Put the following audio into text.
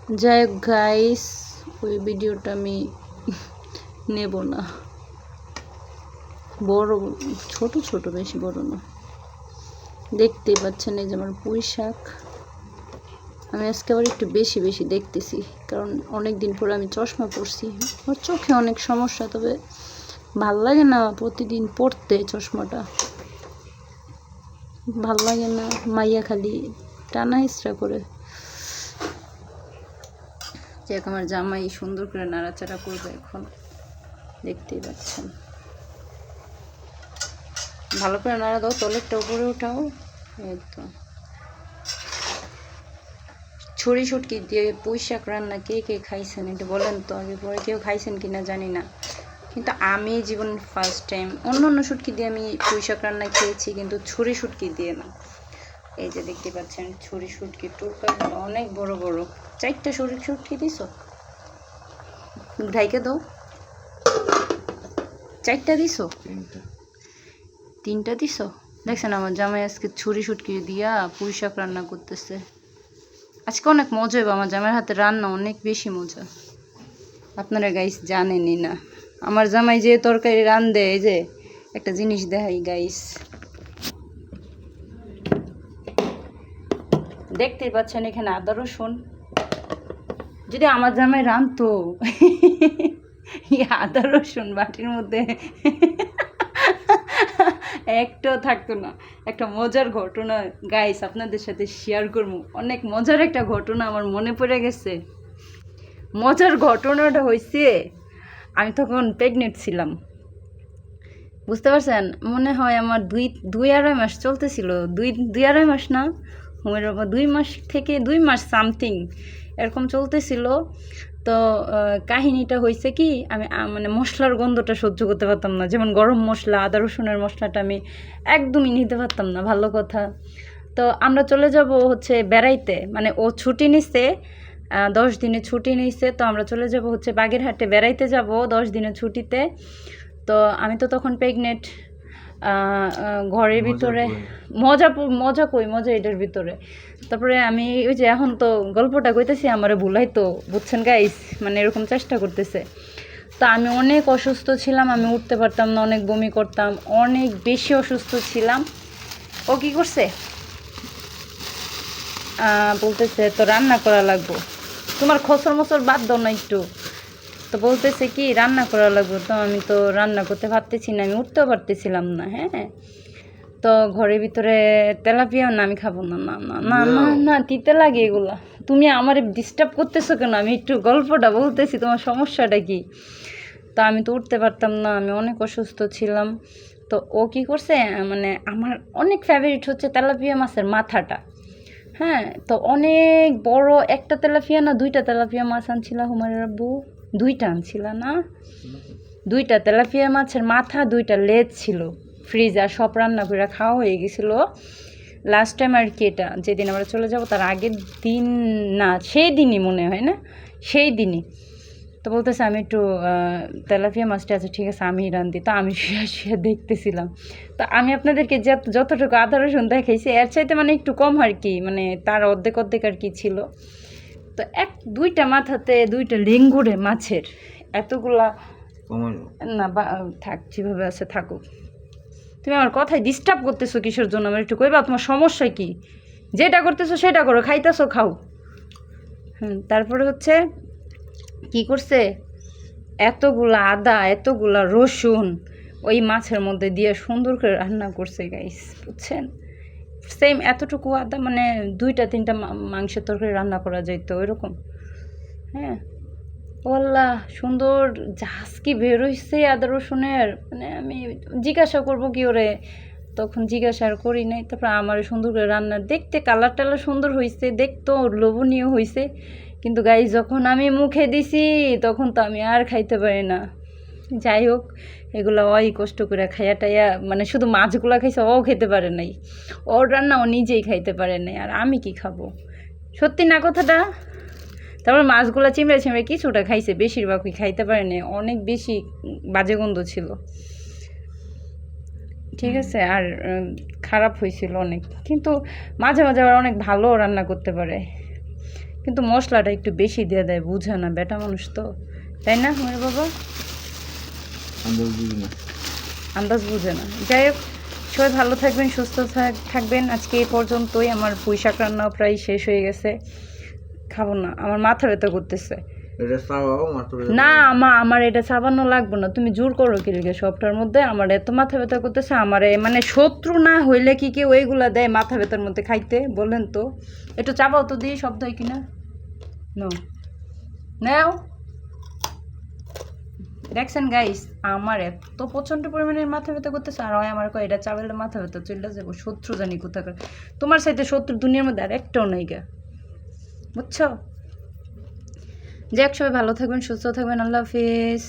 যাই হোক গাইস, ওই ভিডিওটা আমি নেব না। বড় ছোট ছোট, বেশি বড় না। দেখতেই পাচ্ছেন এই যে আমার পুঁই শাক। আমি আজকে আবার একটু বেশি বেশি দেখতেছি, কারণ অনেক দিন পরে আমি চশমা পরছি। আমার চোখে অনেক সমস্যা, তবে ভাল লাগে না প্রতিদিন পরতে চশমাটা, ভাল লাগে না। মাইয়া খালি টানা হিচড়া করে। যে আমার জামাই সুন্দর করে নাড়াচাড়া করবে এখন, দেখতেই পাচ্ছেন। ভালো করে নাড়া দাও, তলেরটা উপরে উঠাও। একদম ছুরি শুটকি দিয়ে পুঁই শাক রান্না কে কে খাইছেন এটা বলেন তো আগে পরে। কেউ খাইছেন কিনা জানি না, কিন্তু আমি জীবন ফার্স্ট টাইম। অন্য অন্য শুটকি দিয়ে আমি পুঁই শাক রান্না খেয়েছি, কিন্তু ছুরি শুটকি দিয়ে না। এই যে দেখতে পাচ্ছেন ছুরি শুটকি টুকরাগুলো অনেক বড় বড়। 4টা ছুরি শুটকি দিছ, ঢাইকে দাও। 4টা দিছ, 3টা দিছ। দেখছেন আমার জামাই আজকে ছুরি শুটকি দিয়া পুঁই শাক রান্না করতেছে। আজকে অনেক মজা হবে, আমার জামাইয়ের হাতে রান্না অনেক বেশি মজা। আপনারা গাইস জানেনই না, আমার জামাই যে তরকারি রান্ধে। এই যে একটা জিনিস দেখাই গাইস, দেখতেই পাচ্ছেন এখানে আদা রসুন। যদি আমার জামাই রান্ধতো আদা রসুন বাটির মধ্যে একটাও থাকতো না। একটা মজার ঘটনা গাইস আপনাদের সাথে শেয়ার করবো। অনেক মজার একটা ঘটনা আমার মনে পড়ে গেছে। মজার ঘটনাটা হয়েছে, আমি তখন প্রেগনেন্ট ছিলাম, বুঝতে পারছেন? মনে হয় আমার দুই আড়াই মাস চলতেছিল। দুই আড়াই মাস না, হুমের বাবা 2 মাস থেকে 2 মাস সামথিং এরকম চলতেছিল। তো কাহিনীটা হয়েছে কি, আমি মানে মশলার গন্ধটা সহ্য করতে পারতাম না। যেমন গরম মশলা, আদা রসুনের মশলাটা আমি একদমই নিতে পারতাম না। ভালো কথা। তো আমরা চলে যাব হচ্ছে বেড়াইতে, মানে ও ছুটি নিছে, 10 দিনের ছুটি নিছে। তো আমরা চলে যাব হচ্ছে বাগেরহাটে বেড়াইতে যাব 10 দিনের ছুটিতে। তো আমি তো তখন প্রেগনেন্ট, ঘরের ভিতরে মজা মজা এটার ভিতরে। তারপরে আমি ওই যে এখন তো গল্পটা কইতেছি, আমারে ভুলাই তো, বুঝছেন গাইস? মানে এরকম চেষ্টা করতেছে। তো আমি অনেক অসুস্থ ছিলাম, আমি উঠতে পারতাম না, অনেক বমি করতাম, অনেক বেশি অসুস্থ ছিলাম। ও কি করছে, বলতেছে তো রান্না করা লাগবো, তোমার খসর মসর বাদ দাও না একটু। তো বলতেছে কি রান্না করা লাগবে। তো আমি তো রান্না করতে পারতেছি না, আমি উঠতেও পারতেছিলাম না। হ্যাঁ, তো ঘরের ভিতরে তেলাপিয়া না, আমি খাবো না, না না না না না, তিতে লাগে এগুলা। তুমি আমার ডিস্টার্ব করতেছো কেন? আমি একটু গল্পটা বলতেছি, তোমার সমস্যাটা কি? তো আমি তো উঠতে পারতাম না, আমি অনেক অসুস্থ ছিলাম। তো ও কি করছে, মানে আমার অনেক ফেভারিট হচ্ছে তেলাপিয়া মাছের মাথাটা। হ্যাঁ, তো অনেক বড় একটা তেলাপিয়া না 2টা তেলাপিয়া মাছ আনছিল হুমায়ুর আব্বু। 2টা আনছিল না, 2টা তেলাপিয়া মাছের মাথা, 2টা লেজ ছিল ফ্রিজ। আর সব রান্না করে খাওয়া হয়ে গেছিলো লাস্ট টাইম আর কি। এটা যেদিন আমরা চলে যাব তার আগের দিন, না সেই দিনই মনে হয়, না সেই দিনই। তো বলতেছে আমি একটু তেলাপিয়া মাছটা আছে, ঠিক আছে আমি রান্ধি। তো আমি শুয়ে শুয়ে দেখতেছিলাম। তো আমি আপনাদেরকে যতটুকু আদা রসুন দেখাইছি এর চাইতে মানে একটু কম আর কি, মানে তার অর্ধেক অর্ধেক আর কি ছিল। তো 2টা মাথাতে 2টা লেঙ্গুরে মাছের এতগুলা না, থাক যেভাবে আছে থাকুক। তুমি আমার কথায় ডিস্টার্ব করতেছো কিসের জন্য? আমার একটু কইবা তোমার সমস্যা কি? যেটা করতেছো সেটা করো, খাইতেছো খাও। তারপরে হচ্ছে কি করছে, এতগুলা আদা এতগুলা রসুন ওই মাছের মধ্যে দিয়ে সুন্দর করে রান্না করছে গাইস, বুঝছেন? সেম এতটুকু আদা মানে 2টা 3টা মাংসের তরকারি রান্না করা যাইতো ওইরকম। হ্যাঁ, ওয়াল্লাহ সুন্দর ঝাঁস কি বেরোইছে আদা রসুনের, মানে আমি জিজ্ঞাসা করবো কি ওরে, তখন জিজ্ঞাসা আর করি নাই। তারপর আমার সুন্দর করে রান্না, দেখতে কালার টালার সুন্দর হয়েছে, দেখতেও লোভনীয় হয়েছে। কিন্তু গাইস যখন আমি মুখে দিছি তখন তো আমি আর খাইতে পারি না। যাই হোক, এগুলো ওই কষ্ট করে খাইয়া টাইয়া, মানে শুধু মাছগুলা খাইছে, ও খেতে পারে নাই। ওর রান্না ও নিজেই খাইতে পারে নাই, আর আমি কি খাবো? সত্যি না কথাটা? তারপর মাছগুলো চিমড়ে চিমড়ে কিছুটা খাইছে, বেশিরভাগই খাইতে পারে নাই, অনেক বেশি বাজে গন্ধ ছিল। ঠিক আছে, আর খারাপ হয়েছিল অনেক। কিন্তু মাঝে মাঝে আবার অনেক ভালো রান্না করতে পারে। কিন্তু মশলাটা একটু বেশি দিয়ে দেয়, বুঝে না, বেটা মানুষ তো, তাই না আমার বাবা? আন্দাজ বুঝি না। আন্দাজ বুঝে না। যাই হোক, সবাই ভালো থাকবেন, সুস্থ থাকবেন। আজকে এই পর্যন্তই। আমার পুঁই শাক রান্নাও প্রায় শেষ হয়ে গেছে। খাবো না, আমার মাথা ব্যথা করতেছে। এটা চাওয়াও মাত্র না আমার এটা চাবানো লাগবে না, তুমি জোর করো কি লিগে সবটার মধ্যে? আমার এত মাথা ব্যথা করতেছে। আমারে মানে শত্রু না হইলে কি কেউ ওইগুলা দেয় মাথা ব্যথার মধ্যে খাইতে, বলেন তো? একটু চাবাও তো দিই, শব্দ হয় কিনা। নাও, দেখছেন গাইস, আমার এত প্রচন্ড পরিমাণের মাথা ব্যথা করতেছে, আর হয় আমার কয় এটা চাবেলে মাথা ব্যথা চলে যাবো। শত্রু জানি কোথাকার, তোমার সাথে শত্রু দুনিয়ার মধ্যে আর একটাও নাই গা, বুঝছো? যাক, সবাই ভালো থাকবেন, সুস্থ থাকবেন, আল্লাহ হাফিজ।